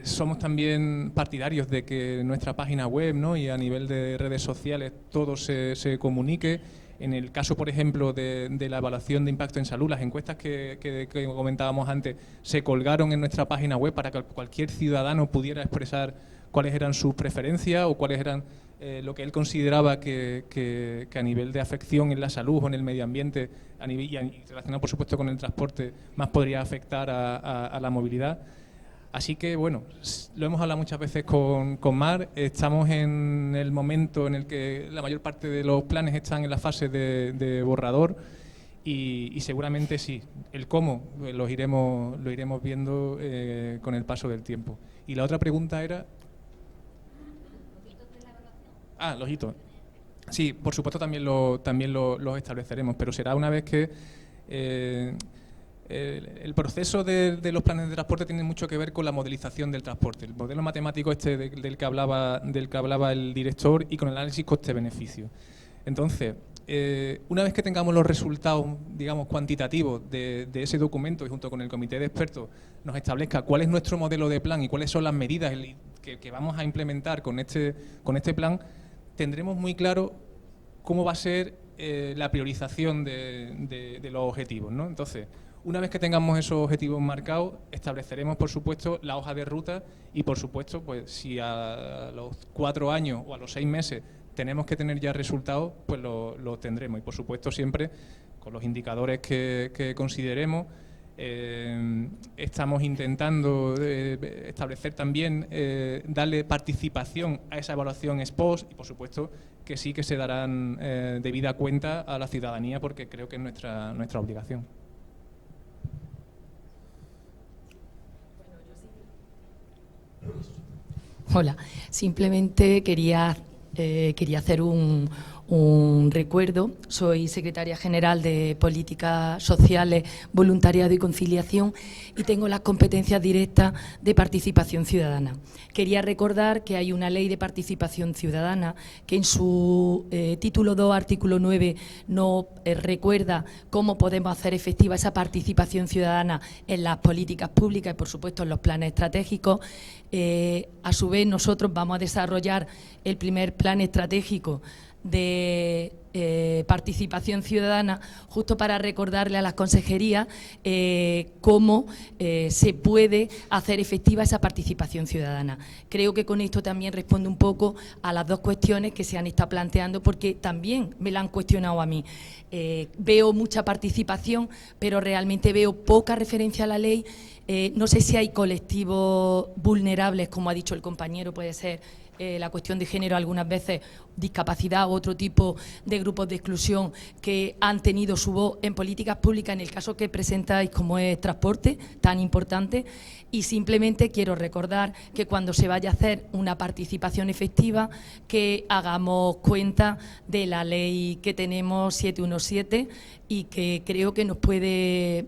Somos también partidarios de que nuestra página web, ¿no?, y a nivel de redes sociales todo se comunique. En el caso, por ejemplo, de la evaluación de impacto en salud, las encuestas que comentábamos antes se colgaron en nuestra página web para que cualquier ciudadano pudiera expresar cuáles eran sus preferencias o cuáles eran lo que él consideraba que a nivel de afección en la salud o en el medio ambiente, y relacionado, por supuesto, con el transporte, más podría afectar a la movilidad. Así que, bueno, lo hemos hablado muchas veces con Mar, estamos en el momento en el que la mayor parte de los planes están en la fase de borrador y seguramente sí. El cómo lo iremos viendo con el paso del tiempo. Y la otra pregunta era... Los hitos. Sí, por supuesto también los estableceremos, pero será una vez que el proceso de los planes de transporte tiene mucho que ver con la modelización del transporte, el modelo matemático del que hablaba el director, y con el análisis coste-beneficio. Entonces, una vez que tengamos los resultados, digamos, cuantitativos de ese documento, y junto con el comité de expertos nos establezca cuál es nuestro modelo de plan y cuáles son las medidas que vamos a implementar con este plan, tendremos muy claro cómo va a ser la priorización de los objetivos, ¿no? Entonces, una vez que tengamos esos objetivos marcados, estableceremos, por supuesto, la hoja de ruta y, por supuesto, pues si a los 4 años o a los 6 meses tenemos que tener ya resultados, pues lo tendremos. Y, por supuesto, siempre con los indicadores que consideremos. Estamos intentando establecer también, darle participación a esa evaluación ex post, y por supuesto que sí que se darán debida cuenta a la ciudadanía, porque creo que es nuestra obligación. Hola, simplemente quería hacer un recuerdo. Soy secretaria general de Políticas Sociales, Voluntariado y Conciliación, y tengo las competencias directas de participación ciudadana. Quería recordar que hay una ley de participación ciudadana que en su título 2, artículo 9, nos recuerda cómo podemos hacer efectiva esa participación ciudadana en las políticas públicas y, por supuesto, en los planes estratégicos. A su vez, nosotros vamos a desarrollar el primer plan estratégico de participación ciudadana, justo para recordarle a las consejerías cómo se puede hacer efectiva esa participación ciudadana. Creo que con esto también responde un poco a las dos cuestiones que se han estado planteando, porque también me la han cuestionado a mí. Veo mucha participación, pero realmente veo poca referencia a la ley. No sé si hay colectivos vulnerables, como ha dicho el compañero, puede ser la cuestión de género, algunas veces discapacidad u otro tipo de grupos de exclusión que han tenido su voz en políticas públicas, en el caso que presentáis, como es transporte, tan importante. Y simplemente quiero recordar que cuando se vaya a hacer una participación efectiva, que hagamos cuenta de la ley que tenemos 717 y que creo que nos puede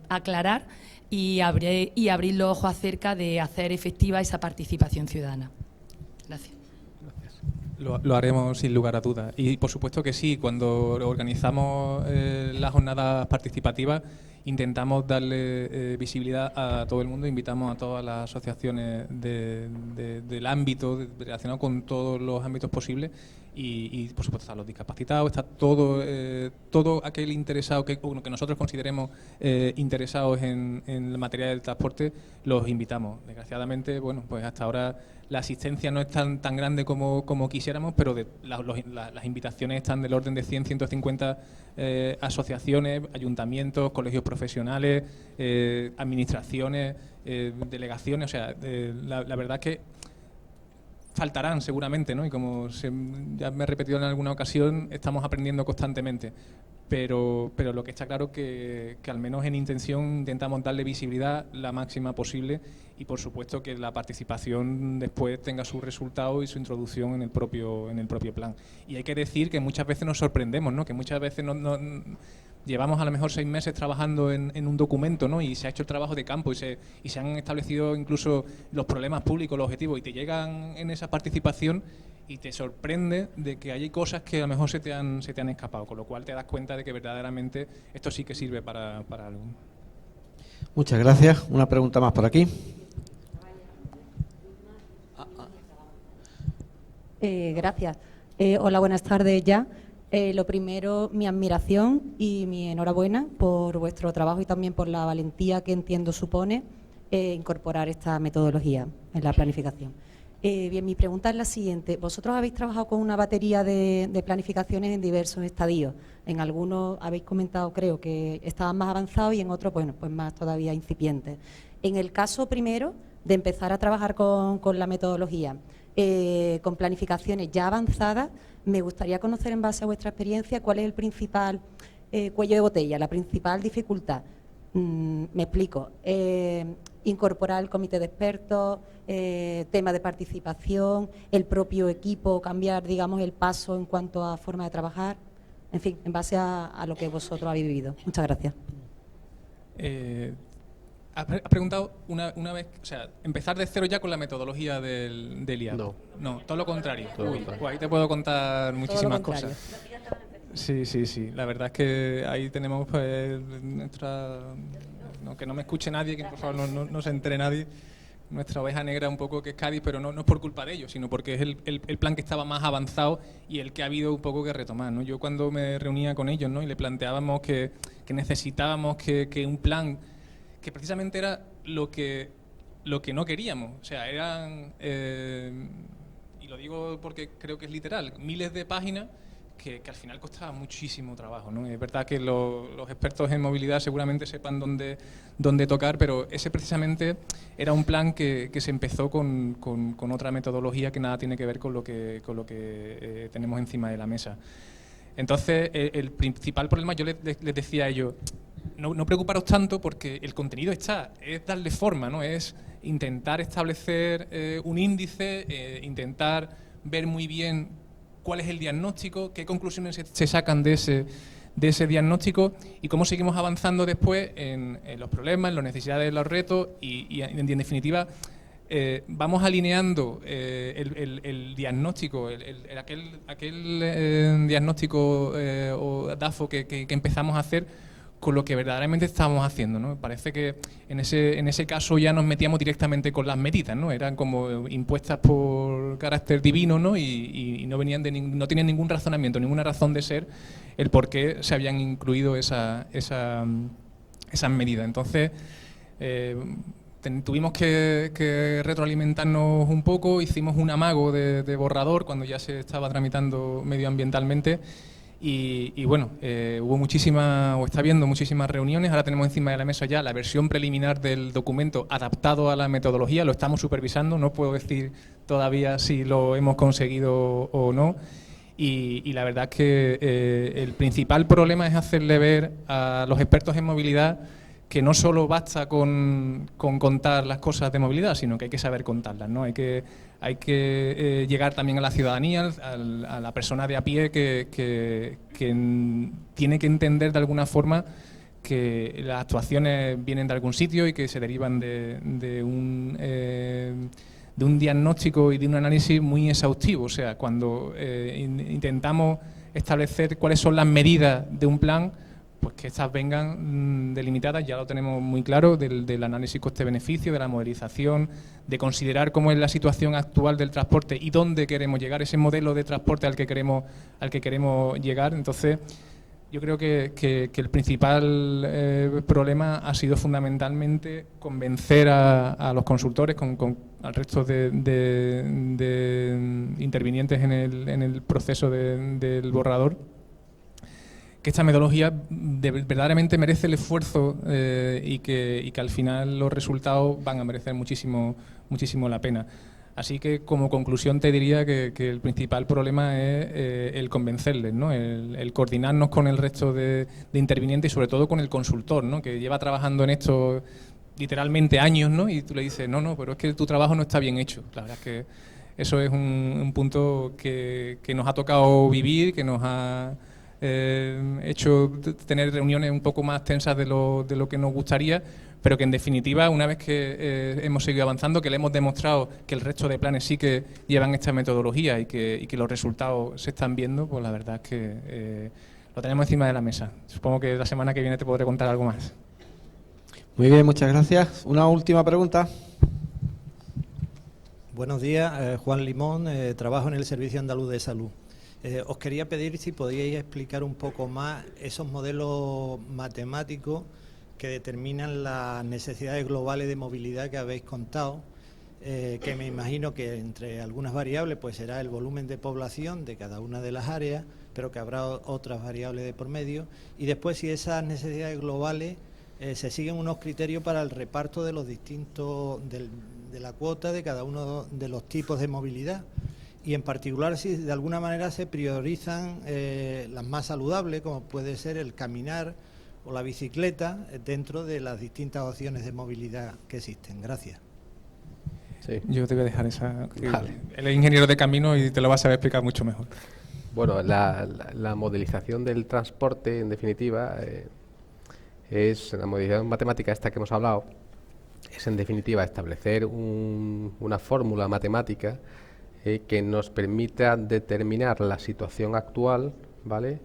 aclarar y abrir los ojos acerca de hacer efectiva esa participación ciudadana. Gracias. Lo haremos sin lugar a dudas. Y por supuesto que sí, cuando organizamos las jornadas participativas intentamos darle visibilidad a todo el mundo, invitamos a todas las asociaciones del ámbito relacionado con todos los ámbitos posibles y por supuesto están los discapacitados, está todo aquel interesado que nosotros consideremos interesados en la materia del transporte, los invitamos. Desgraciadamente, bueno, pues hasta ahora la asistencia no es tan grande como quisiéramos, pero las invitaciones están del orden de 100, 150 asociaciones, ayuntamientos, colegios profesionales, administraciones, delegaciones. O sea, la verdad es que faltarán seguramente, ¿no? Y como ya me he repetido en alguna ocasión, estamos aprendiendo constantemente. Pero lo que está claro que al menos en intención intentamos darle visibilidad la máxima posible y por supuesto que la participación después tenga sus resultados y su introducción en el propio plan. Y hay que decir que muchas veces nos sorprendemos, ¿no? Que muchas veces llevamos a lo mejor 6 meses trabajando en un documento, ¿no? Y se ha hecho el trabajo de campo y se han establecido incluso los problemas públicos, los objetivos, y te llegan en esa participación y te sorprende de que hay cosas que a lo mejor se te han escapado, con lo cual te das cuenta de que verdaderamente esto sí que sirve para algo. Muchas gracias. Una pregunta más por aquí. Gracias. Hola, buenas tardes ya. Lo primero, mi admiración y mi enhorabuena por vuestro trabajo y también por la valentía que entiendo supone incorporar esta metodología en la planificación. Bien, mi pregunta es la siguiente. Vosotros habéis trabajado con una batería de planificaciones en diversos estadios. En algunos habéis comentado, creo, que estaban más avanzados y en otros, bueno, pues más todavía incipientes. En el caso primero de empezar a trabajar con la metodología, con planificaciones ya avanzadas, me gustaría conocer en base a vuestra experiencia cuál es el principal cuello de botella, la principal dificultad. Me explico. Incorporar el comité de expertos, tema de participación, el propio equipo, cambiar, digamos, el paso en cuanto a forma de trabajar. En fin, en base a lo que vosotros habéis vivido. Muchas gracias. Has preguntado una vez, o sea, empezar de cero ya con la metodología del IAP. No, todo lo contrario. Pues ahí te puedo contar muchísimas cosas. Sí. La verdad es que ahí tenemos pues nuestra... No, que no me escuche nadie, que por favor no se entere nadie. Nuestra oveja negra un poco que es Cádiz, pero no es por culpa de ellos, sino porque es el plan que estaba más avanzado y el que ha habido un poco que retomar, ¿no? Yo cuando me reunía con ellos, ¿no?, y le planteábamos que necesitábamos que un plan que precisamente era lo que no queríamos, o sea, eran, y lo digo porque creo que es literal, miles de páginas que al final costaba muchísimo trabajo, ¿no? Es verdad que los expertos en movilidad seguramente sepan dónde tocar, pero ese precisamente era un plan que se empezó con otra metodología que nada tiene que ver con lo que tenemos encima de la mesa. Entonces, el principal problema, yo les decía a ellos, no preocuparos tanto porque el contenido está, es darle forma, ¿no? Es intentar establecer un índice, intentar ver muy bien cuál es el diagnóstico, qué conclusiones se sacan de ese diagnóstico y cómo seguimos avanzando después en los problemas, en las necesidades, en los retos y en definitiva vamos alineando el diagnóstico, aquel diagnóstico o DAFO que empezamos a hacer con lo que verdaderamente estábamos haciendo, ¿no? Parece que en ese caso ya nos metíamos directamente con las medidas, ¿no? Eran como impuestas por carácter divino, ¿no? Y no venían no tenían ningún razonamiento, ninguna razón de ser el por qué se habían incluido esas medidas. Entonces tuvimos que retroalimentarnos un poco, hicimos un amago de borrador cuando ya se estaba tramitando medioambientalmente. Y bueno, está habiendo muchísimas reuniones, ahora tenemos encima de la mesa ya la versión preliminar del documento adaptado a la metodología, lo estamos supervisando, no puedo decir todavía si lo hemos conseguido o no, y la verdad es que el principal problema es hacerle ver a los expertos en movilidad que no solo basta con contar las cosas de movilidad, sino que hay que saber contarlas, ¿no? Hay que llegar también a la ciudadanía, a la persona de a pie que tiene que entender de alguna forma que las actuaciones vienen de algún sitio y que se derivan de un diagnóstico y de un análisis muy exhaustivo. O sea, cuando intentamos establecer cuáles son las medidas de un plan, pues que estas vengan delimitadas, ya lo tenemos muy claro, del análisis coste-beneficio, de la modelización, de considerar cómo es la situación actual del transporte y dónde queremos llegar, ese modelo de transporte al que queremos llegar. Entonces, yo creo que el principal problema ha sido fundamentalmente convencer a los consultores, al resto de intervinientes en el proceso del borrador, que esta metodología verdaderamente merece el esfuerzo y que al final los resultados van a merecer muchísimo la pena. Así que como conclusión te diría que el principal problema es el convencerles, ¿no? El coordinarnos con el resto de intervinientes y sobre todo con el consultor, ¿no?, que lleva trabajando en esto literalmente años, ¿no? Y tú le dices, no, pero es que tu trabajo no está bien hecho. La verdad es que eso es un punto que nos ha tocado vivir, que nos ha hecho tener reuniones un poco más tensas de lo que nos gustaría, pero que en definitiva, una vez que hemos seguido avanzando, que le hemos demostrado que el resto de planes sí que llevan esta metodología y que los resultados se están viendo, pues la verdad es que lo tenemos encima de la mesa. Supongo que la semana que viene te podré contar algo más. Muy bien, muchas gracias. Una última pregunta. Buenos días, Juan Limón, trabajo en el Servicio Andaluz de Salud. Os quería pedir si podíais explicar un poco más esos modelos matemáticos que determinan las necesidades globales de movilidad que habéis contado, que me imagino que entre algunas variables pues será el volumen de población de cada una de las áreas, pero que habrá otras variables de por medio, y después si esas necesidades globales se siguen unos criterios para el reparto de los distintos de la cuota de cada uno de los tipos de movilidad. y en particular si de alguna manera se priorizan las más saludables, como puede ser el caminar o la bicicleta, dentro de las distintas opciones de movilidad que existen. Gracias. Sí. Yo te voy a dejar esa. Vale. Él es ingeniero de camino y te lo vas a saber explicar mucho mejor. Bueno, la modelización del transporte, en definitiva, es la modelización matemática esta que hemos hablado, es en definitiva establecer una fórmula matemática que nos permita determinar la situación actual, ¿vale?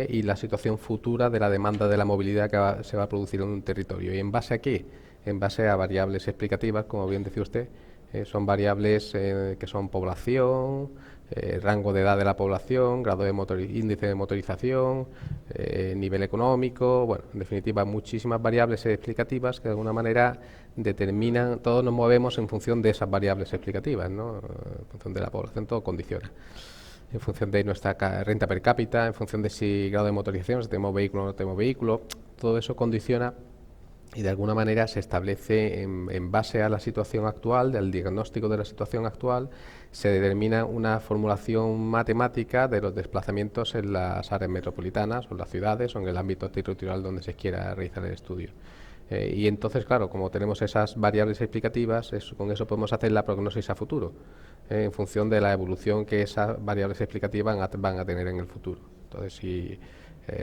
Y la situación futura de la demanda de la movilidad que se va a producir en un territorio. ¿Y en base a qué? En base a variables explicativas, como bien decía usted, son variables que son población, rango de edad de la población, grado de índice de motorización, nivel económico, bueno, en definitiva muchísimas variables explicativas que de alguna manera determinan, todos nos movemos en función de esas variables explicativas, ¿no? En función de la población, todo condiciona. En función de nuestra renta per cápita, en función de si grado de motorización, si tenemos vehículo o no tenemos vehículo, todo eso condiciona y de alguna manera se establece en base a la situación actual, del diagnóstico de la situación actual, se determina una formulación matemática de los desplazamientos en las áreas metropolitanas o en las ciudades o en el ámbito territorial donde se quiera realizar el estudio. Y entonces, claro, como tenemos esas variables explicativas, con eso podemos hacer la prognosis a futuro, en función de la evolución que esas variables explicativas van a tener en el futuro. Entonces, si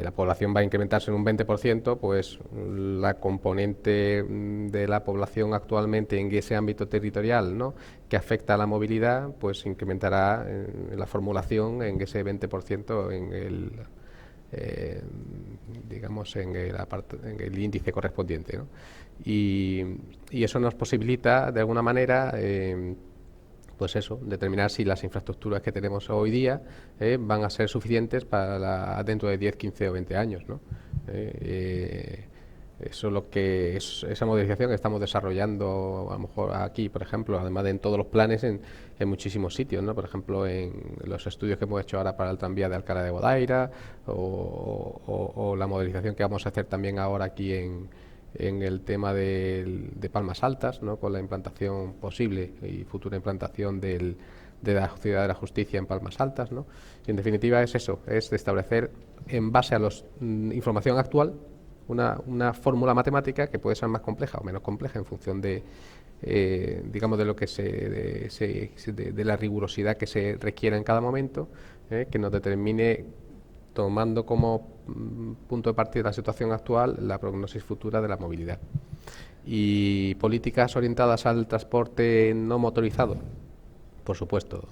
la población va a incrementarse en un 20%, pues la componente de la población actualmente en ese ámbito territorial, ¿no?, que afecta a la movilidad, pues incrementará la formulación en ese 20% en el digamos en el índice correspondiente, ¿no? Y eso nos posibilita de alguna manera pues eso, determinar si las infraestructuras que tenemos hoy día van a ser suficientes para dentro de 10, 15 o 20 años, ¿no? Eso es lo que es esa modelización que estamos desarrollando a lo mejor aquí, por ejemplo, además de en todos los planes en muchísimos sitios, ¿no? Por ejemplo, en los estudios que hemos hecho ahora para el tranvía de Alcalá de Guadaira o la modelización que vamos a hacer también ahora aquí en el tema de Palmas Altas, ¿no?, con la implantación posible y futura implantación de la Ciudad de la Justicia en Palmas Altas, ¿no? Y en definitiva es eso, es establecer en base a la información actual una fórmula matemática que puede ser más compleja o menos compleja en función de digamos de lo que de la rigurosidad que se requiera en cada momento, que nos determine, tomando como punto de partida la situación actual, la prognosis futura de la movilidad. Y políticas orientadas al transporte no motorizado, por supuesto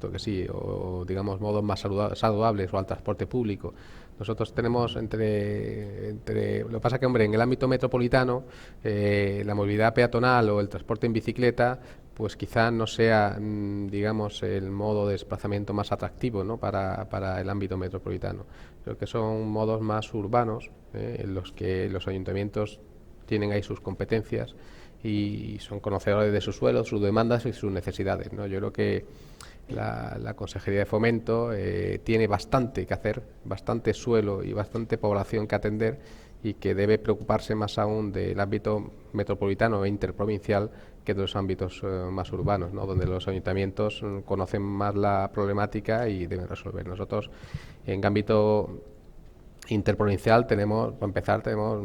que sí, o digamos modos más saludables o al transporte público. Nosotros tenemos lo que pasa que, hombre, en el ámbito metropolitano la movilidad peatonal o el transporte en bicicleta pues quizá no sea, digamos, el modo de desplazamiento más atractivo, ¿no?, para el ámbito metropolitano. Creo que son modos más urbanos, en los que los ayuntamientos tienen ahí sus competencias y son conocedores de sus suelos, sus demandas y sus necesidades, ¿no? Yo creo que la Consejería de Fomento tiene bastante que hacer, bastante suelo y bastante población que atender, y que debe preocuparse más aún del ámbito metropolitano e interprovincial que de los ámbitos más urbanos, ¿no?, donde los ayuntamientos conocen más la problemática y deben resolver. Nosotros, en ámbito interprovincial, para empezar, tenemos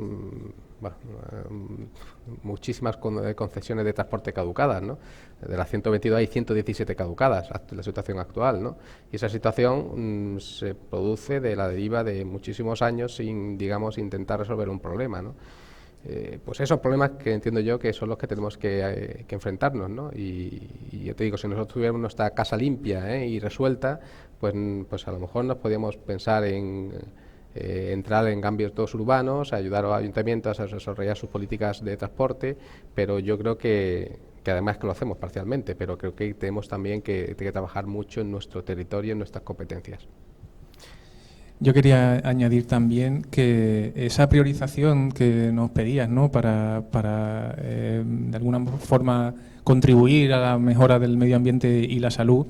muchísimas concesiones de transporte caducadas, ¿no? De las 122 hay 117 caducadas en la situación actual, ¿no? Y esa situación se produce de la deriva de muchísimos años sin, digamos, intentar resolver un problema, ¿no? Pues esos problemas que entiendo yo que son los que tenemos que enfrentarnos, ¿no? Y ya te digo, si nosotros tuviéramos nuestra casa limpia y resuelta, pues a lo mejor nos podíamos pensar en entrar en ámbitos urbanos, ayudar a los ayuntamientos a desarrollar sus políticas de transporte, pero yo creo que además que lo hacemos parcialmente, pero creo que tenemos también que trabajar mucho en nuestro territorio, en nuestras competencias. Yo quería añadir también que esa priorización que nos pedías, ¿no?, para de alguna forma contribuir a la mejora del medio ambiente y la salud,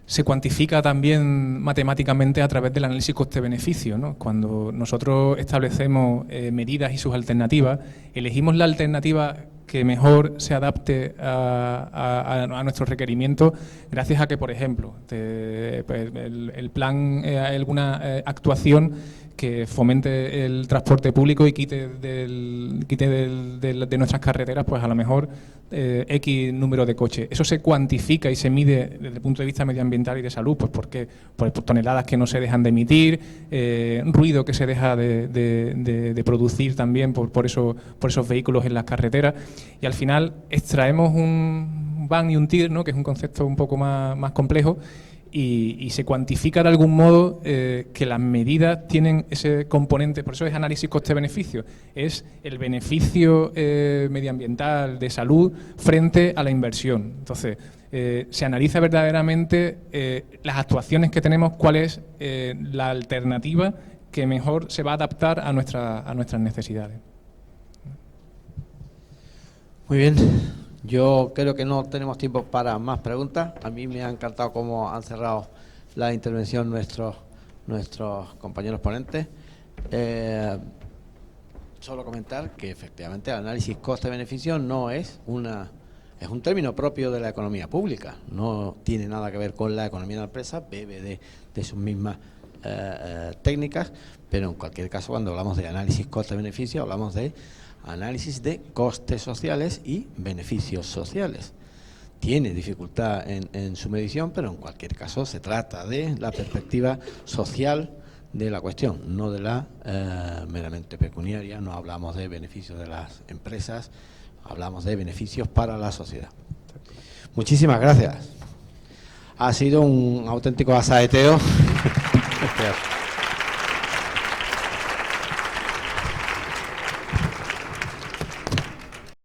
se cuantifica también matemáticamente a través del análisis coste-beneficio, ¿no? Cuando nosotros establecemos medidas y sus alternativas, elegimos la alternativa que mejor se adapte a nuestros requerimientos, gracias a que, por ejemplo, el plan, alguna actuación que fomente el transporte público y quite de nuestras carreteras, pues a lo mejor X número de coches. Eso se cuantifica y se mide desde el punto de vista medioambiental y de salud, pues porque por toneladas que no se dejan de emitir, ruido que se deja de producir también por esos vehículos en las carreteras, y al final extraemos un van y un TIR, ¿no?, que es un concepto un poco más complejo, y se cuantifica de algún modo que las medidas tienen ese componente. Por eso es análisis coste-beneficio, es el beneficio medioambiental, de salud, frente a la inversión. Entonces, se analiza verdaderamente las actuaciones que tenemos, cuál es la alternativa que mejor se va a adaptar a nuestras necesidades. Muy bien. Yo creo que no tenemos tiempo para más preguntas. A mí me ha encantado cómo han cerrado la intervención nuestros compañeros ponentes. Solo comentar que efectivamente el análisis coste-beneficio no es es un término propio de la economía pública. No tiene nada que ver con la economía de la empresa, bebe de sus mismas técnicas, pero en cualquier caso, cuando hablamos de análisis coste-beneficio, hablamos de análisis de costes sociales y beneficios sociales. Tiene dificultad en su medición, pero en cualquier caso se trata de la perspectiva social de la cuestión, no de la meramente pecuniaria. No hablamos de beneficios de las empresas, hablamos de beneficios para la sociedad. Muchísimas gracias. Ha sido un auténtico asaeteo. Gracias.